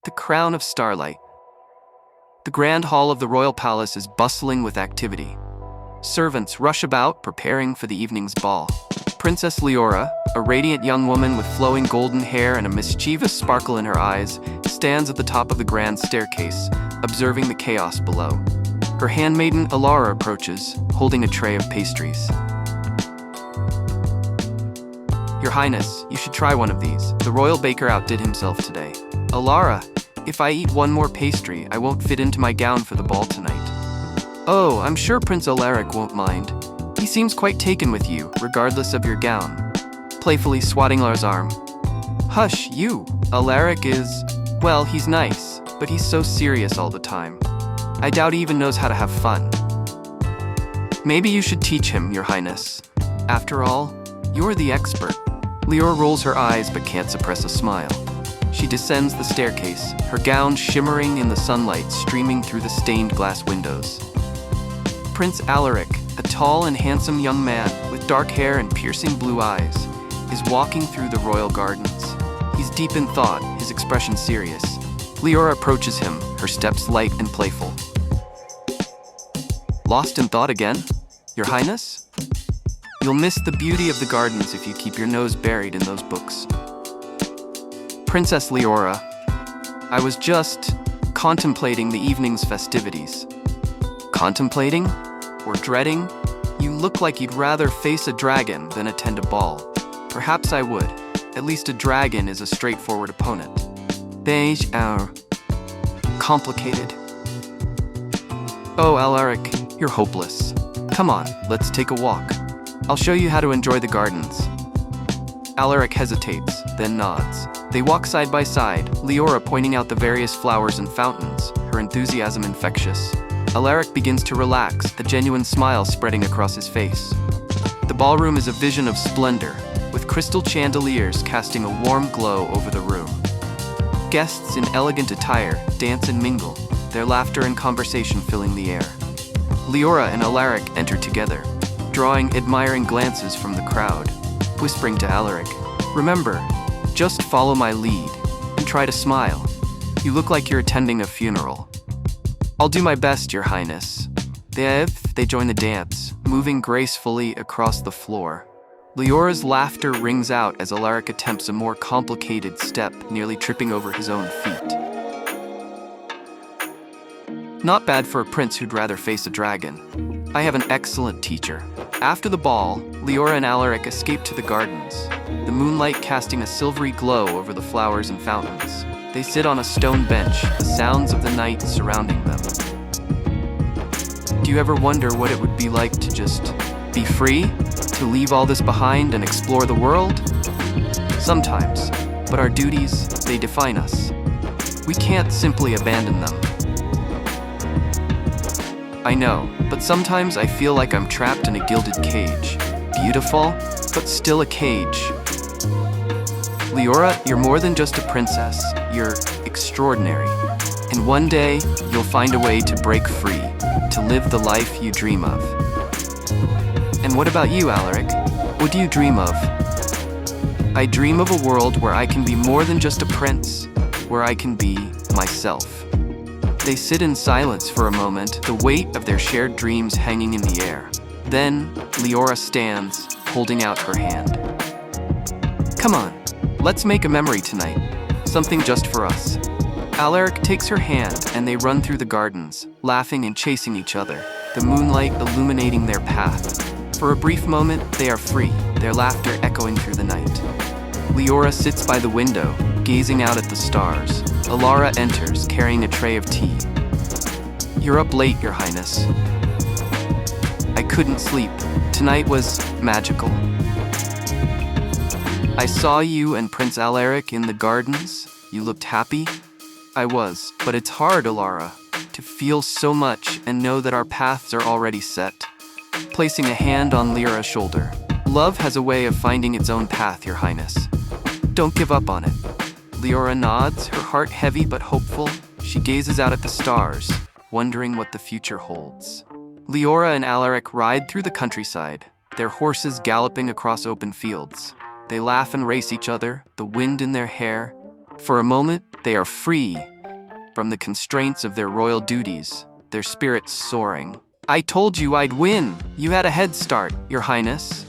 The Crown of Starlight. The grand hall of the royal palace is bustling with activity. Servants rush about, preparing for the evening's ball. Princess Liora, a radiant young woman with flowing golden hair and a mischievous sparkle in her eyes, stands at the top of the grand staircase, observing the chaos below. Her handmaiden Alaric approaches, holding a tray of pastries. Your Highness, you should try one of these. The royal baker outdid himself today. Alaric, if I eat one more pastry, I won't fit into my gown for the ball tonight. Oh, I'm sure Prince Alaric won't mind. He seems quite taken with you, regardless of your gown. Playfully swatting Lara's arm. Hush, you! Alaric is... well, he's nice, but he's so serious all the time. I doubt he even knows how to have fun. Maybe you should teach him, Your Highness. After all, you're the expert. Liora rolls her eyes but can't suppress a smile. She descends the staircase, her gown shimmering in the sunlight streaming through the stained glass windows. Prince Alaric, a tall and handsome young man with dark hair and piercing blue eyes, is walking through the royal gardens. He's deep in thought, his expression serious. Liora approaches him, her steps light and playful. Lost in thought again? Your Highness? You'll miss the beauty of the gardens if you keep your nose buried in those books. Princess Liora, I was just contemplating the evening's festivities. Contemplating? Or dreading? You look like you'd rather face a dragon than attend a ball. Perhaps I would. At least a dragon is a straightforward opponent. Beige are complicated. Oh, Alaric, you're hopeless. Come on, let's take a walk. I'll show you how to enjoy the gardens. Alaric hesitates, then nods. They walk side by side, Liora pointing out the various flowers and fountains, her enthusiasm infectious. Alaric begins to relax, a genuine smile spreading across his face. The ballroom is a vision of splendor, with crystal chandeliers casting a warm glow over the room. Guests in elegant attire dance and mingle, their laughter and conversation filling the air. Liora and Alaric enter together, drawing admiring glances from the crowd, whispering to Alaric, "Remember, just follow my lead, and try to smile. You look like you're attending a funeral." "I'll do my best, Your Highness." They join the dance, moving gracefully across the floor. Liora's laughter rings out as Alaric attempts a more complicated step, nearly tripping over his own feet. Not bad for a prince who'd rather face a dragon. I have an excellent teacher. After the ball, Liora and Alaric escape to the gardens, the moonlight casting a silvery glow over the flowers and fountains. They sit on a stone bench, the sounds of the night surrounding them. Do you ever wonder what it would be like to just be free? To leave all this behind and explore the world? Sometimes, but our duties, they define us. We can't simply abandon them. I know, but sometimes I feel like I'm trapped in a gilded cage. Beautiful, but still a cage. Liora, you're more than just a princess. You're extraordinary. And one day, you'll find a way to break free, to live the life you dream of. And what about you, Alaric? What do you dream of? I dream of a world where I can be more than just a prince, where I can be myself. They sit in silence for a moment, the weight of their shared dreams hanging in the air. Then, Liora stands, holding out her hand. Come on, let's make a memory tonight. Something just for us. Alaric takes her hand and they run through the gardens, laughing and chasing each other, the moonlight illuminating their path. For a brief moment, they are free, their laughter echoing through the night. Liora sits by the window, gazing out at the stars. Alaric enters, carrying a tray of tea. You're up late, Your Highness. I couldn't sleep. Tonight was magical. I saw you and Prince Alaric in the gardens. You looked happy. I was, but it's hard, Liora, to feel so much and know that our paths are already set. Placing a hand on Liora's shoulder. Love has a way of finding its own path, Your Highness. Don't give up on it. Liora nods, her heart heavy but hopeful. She gazes out at the stars, wondering what the future holds. Liora and Alaric ride through the countryside, their horses galloping across open fields. They laugh and race each other, the wind in their hair. For a moment, they are free, from the constraints of their royal duties, their spirits soaring. I told you I'd win. You had a head start, Your Highness.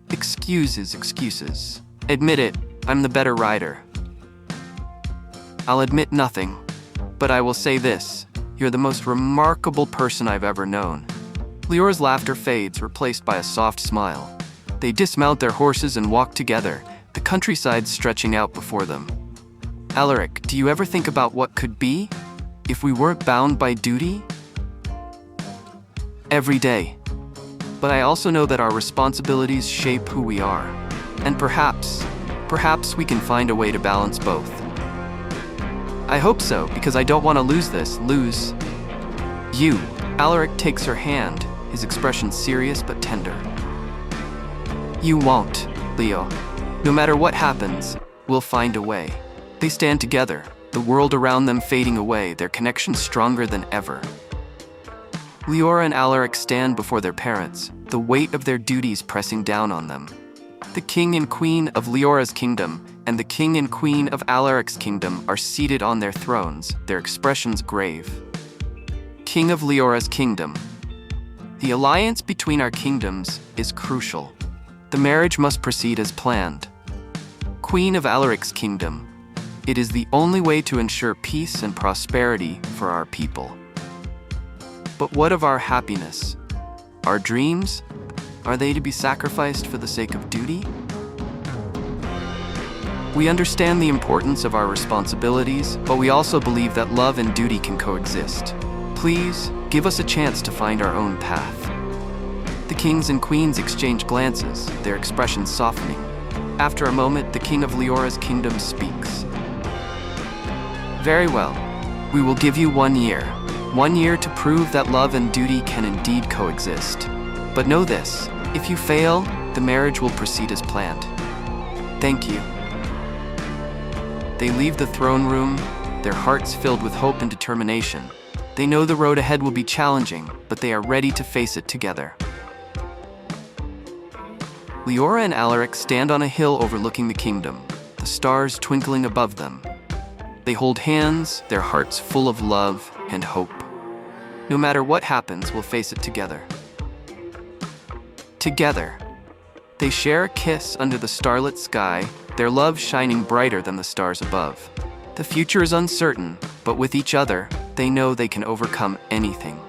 Excuses. Admit it, I'm the better rider. I'll admit nothing, but I will say this. You're the most remarkable person I've ever known. Liora's laughter fades, replaced by a soft smile. They dismount their horses and walk together, the countryside stretching out before them. Alaric, do you ever think about what could be if we weren't bound by duty? Every day. But I also know that our responsibilities shape who we are. And perhaps we can find a way to balance both. I hope so, because I don't want to lose you. Alaric takes her hand, his expression serious but tender. You won't, Leo. No matter what happens, we'll find a way. They stand together, the world around them fading away, their connection stronger than ever. Liora and Alaric stand before their parents, the weight of their duties pressing down on them. The king and queen of Liora's kingdom and the king and queen of Alaric's kingdom are seated on their thrones, their expressions grave. King of Liora's kingdom. The alliance between our kingdoms is crucial. The marriage must proceed as planned. Queen of Alaric's kingdom. It is the only way to ensure peace and prosperity for our people. But what of our happiness? Our dreams? Are they to be sacrificed for the sake of duty? We understand the importance of our responsibilities, but we also believe that love and duty can coexist. Please, give us a chance to find our own path. The kings and queens exchange glances, their expressions softening. After a moment, the king of Liora's kingdom speaks. Very well. We will give you 1 year. 1 year to prove that love and duty can indeed coexist. But know this, if you fail, the marriage will proceed as planned. Thank you. They leave the throne room, their hearts filled with hope and determination. They know the road ahead will be challenging, but they are ready to face it together. Liora and Alaric stand on a hill overlooking the kingdom, the stars twinkling above them. They hold hands, their hearts full of love and hope. No matter what happens, we'll face it together. Together. They share a kiss under the starlit sky, their love shining brighter than the stars above. The future is uncertain, but with each other, they know they can overcome anything.